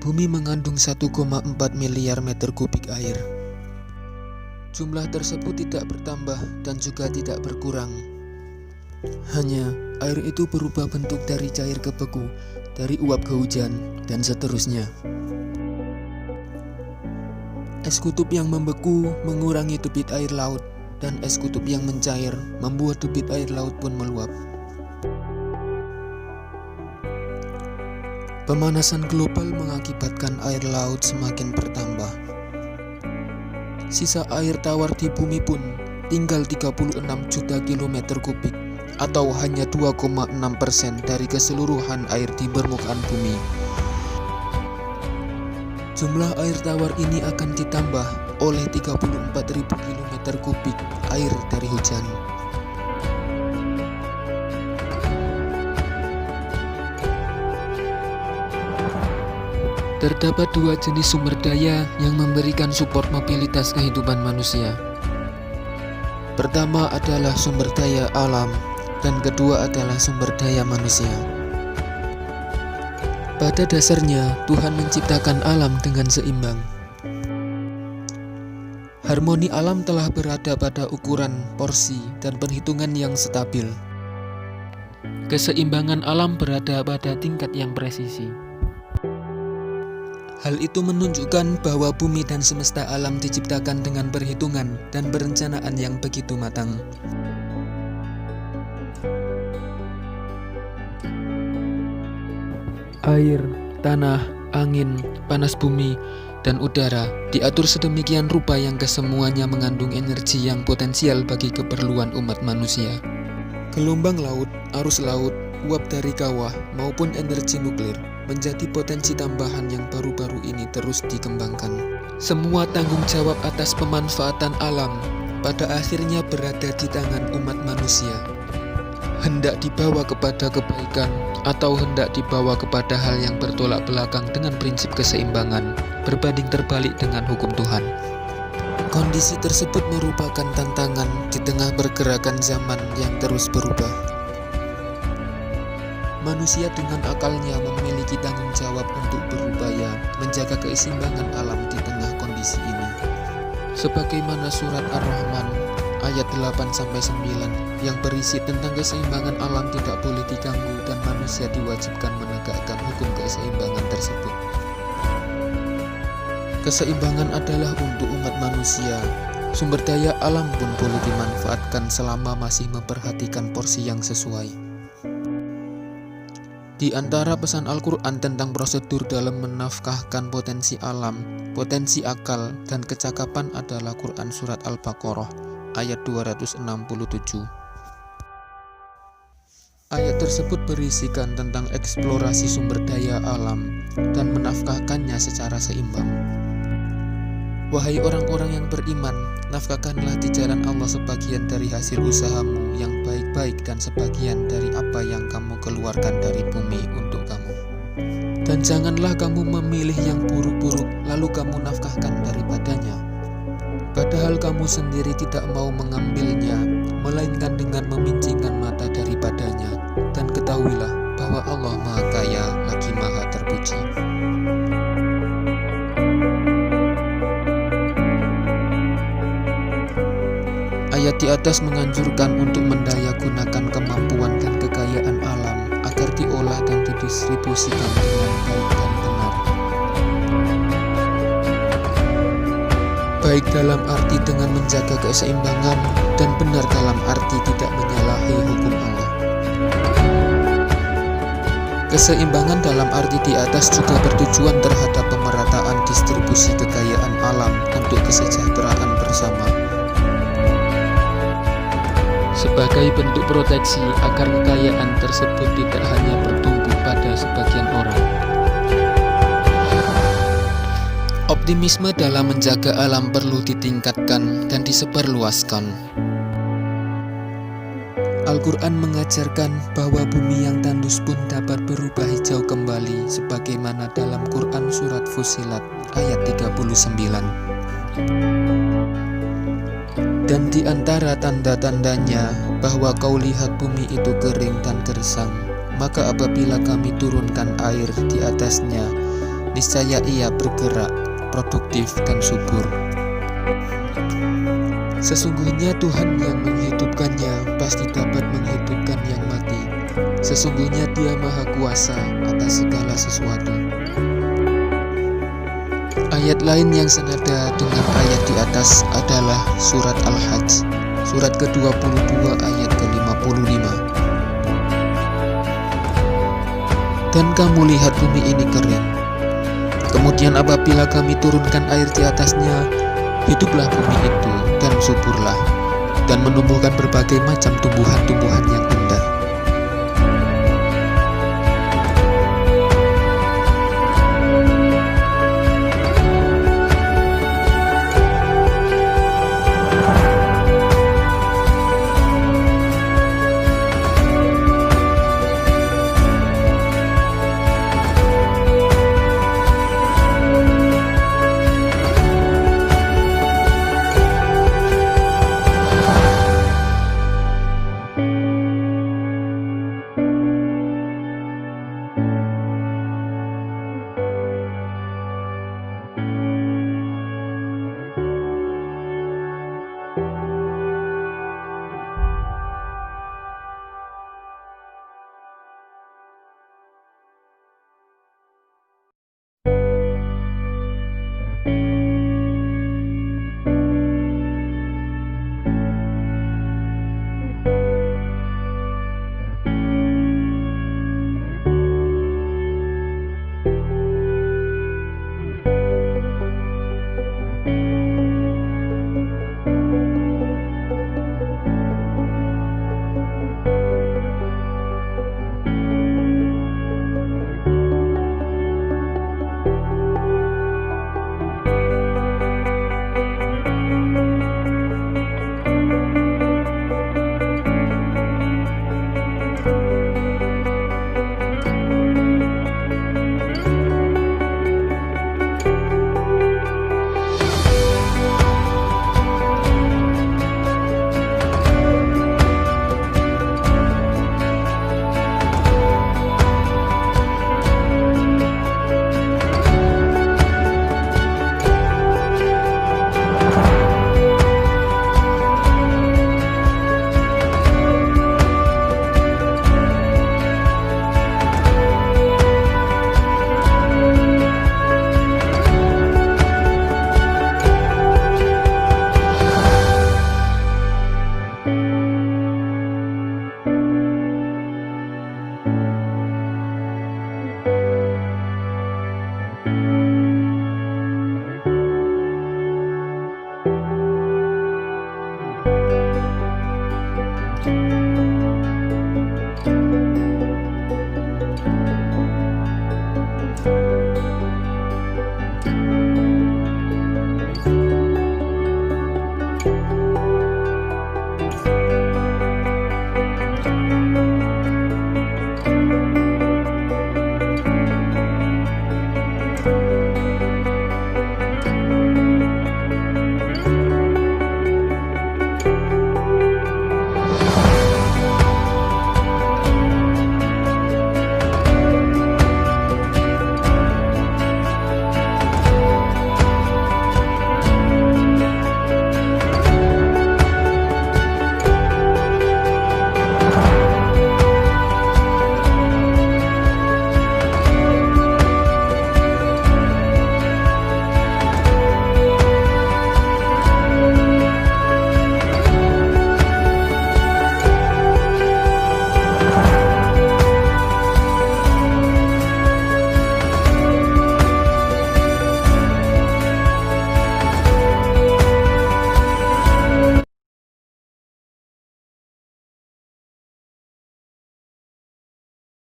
Bumi mengandung 1,4 miliar meter kubik air. Jumlah tersebut tidak bertambah dan juga tidak berkurang. Hanya air itu berubah bentuk dari cair ke beku, dari uap ke hujan, dan seterusnya. Es kutub yang membeku mengurangi debit air laut, dan es kutub yang mencair membuat debit air laut pun meluap. Pemanasan global mengakibatkan air laut semakin bertambah. Sisa air tawar di bumi pun tinggal 36 juta kilometer kubik, atau hanya 2,6% dari keseluruhan air di permukaan bumi. Jumlah air tawar ini akan ditambah oleh 34.000 kilometer kubik air dari hujan. Terdapat dua jenis sumber daya yang memberikan support mobilitas kehidupan manusia. Pertama adalah sumber daya alam, dan kedua adalah sumber daya manusia. Pada dasarnya, Tuhan menciptakan alam dengan seimbang. Harmoni alam telah berada pada ukuran, porsi, dan perhitungan yang stabil. Keseimbangan alam berada pada tingkat yang presisi. Hal itu menunjukkan bahwa bumi dan semesta alam diciptakan dengan perhitungan dan perencanaan yang begitu matang. Air, tanah, angin, panas bumi, dan udara diatur sedemikian rupa yang kesemuanya mengandung energi yang potensial bagi keperluan umat manusia. Gelombang laut, arus laut, uap dari kawah, maupun energi nuklir menjadi potensi tambahan yang baru-baru ini terus dikembangkan. Semua tanggung jawab atas pemanfaatan alam pada akhirnya berada di tangan umat manusia. Hendak dibawa kepada kebaikan atau hendak dibawa kepada hal yang bertolak belakang dengan prinsip keseimbangan, berbanding terbalik dengan hukum Tuhan. Kondisi tersebut merupakan tantangan di tengah pergerakan zaman yang terus berubah. Manusia dengan akalnya memiliki tanggung jawab untuk berupaya menjaga keseimbangan alam di tengah kondisi ini. Sebagaimana surat Ar-Rahman ayat 8-9 yang berisi tentang keseimbangan alam tidak boleh diganggu dan manusia diwajibkan menegakkan hukum keseimbangan tersebut. Keseimbangan adalah untuk umat manusia. Sumber daya alam pun boleh dimanfaatkan selama masih memperhatikan porsi yang sesuai. Di antara pesan Al-Quran tentang prosedur dalam menafkahkan potensi alam, potensi akal, dan kecakapan adalah Quran Surat Al-Baqarah ayat 267. Ayat tersebut berisikan tentang eksplorasi sumber daya alam dan menafkahkannya secara seimbang. Wahai orang-orang yang beriman, nafkahkanlah di jalan Allah sebagian dari hasil usahamu yang baik-baik dan sebagian dari apa yang kamu keluarkan dari bumi untuk kamu. Dan janganlah kamu memilih yang buruk-buruk lalu kamu nafkahkan daripadanya. Padahal kamu sendiri tidak mau mengambilnya, melainkan dengan memincingkan mata daripadanya. Dan ketahuilah bahwa Allah Maha Kaya lagi Maha Terpuji. Ayat di atas menganjurkan untuk mendayagunakan kemampuan dan kekayaan alam agar diolah dan didistribusikan dengan baik dan benar. Baik dalam arti dengan menjaga keseimbangan dan benar dalam arti tidak menyalahi hukum Allah. Keseimbangan dalam arti di atas juga bertujuan terhadap pemerataan distribusi kekayaan alam untuk kesejahteraan bersama. Sebagai bentuk proteksi agar kekayaan tersebut tidak hanya bertumbuh pada sebagian orang. Optimisme dalam menjaga alam perlu ditingkatkan dan disebarluaskan. Al-Quran mengajarkan bahwa bumi yang tandus pun dapat berubah hijau kembali sebagaimana dalam Quran Surat Fussilat ayat 39. Dan di antara tanda-tandanya bahwa kau lihat bumi itu kering dan gersang, maka apabila kami turunkan air di atasnya, niscaya ia bergerak, produktif dan subur. Sesungguhnya Tuhan yang menghidupkannya pasti dapat menghidupkan yang mati. Sesungguhnya Dia Maha Kuasa atas segala sesuatu. Ayat lain yang senada dengan ayat di atas adalah surat Al-Hajj, surat ke-22 ayat ke-55. Dan kamu lihat bumi ini kering. Kemudian apabila kami turunkan air di atasnya, hiduplah bumi itu dan suburlah, dan menumbuhkan berbagai macam tumbuhan-tumbuhan yang indah.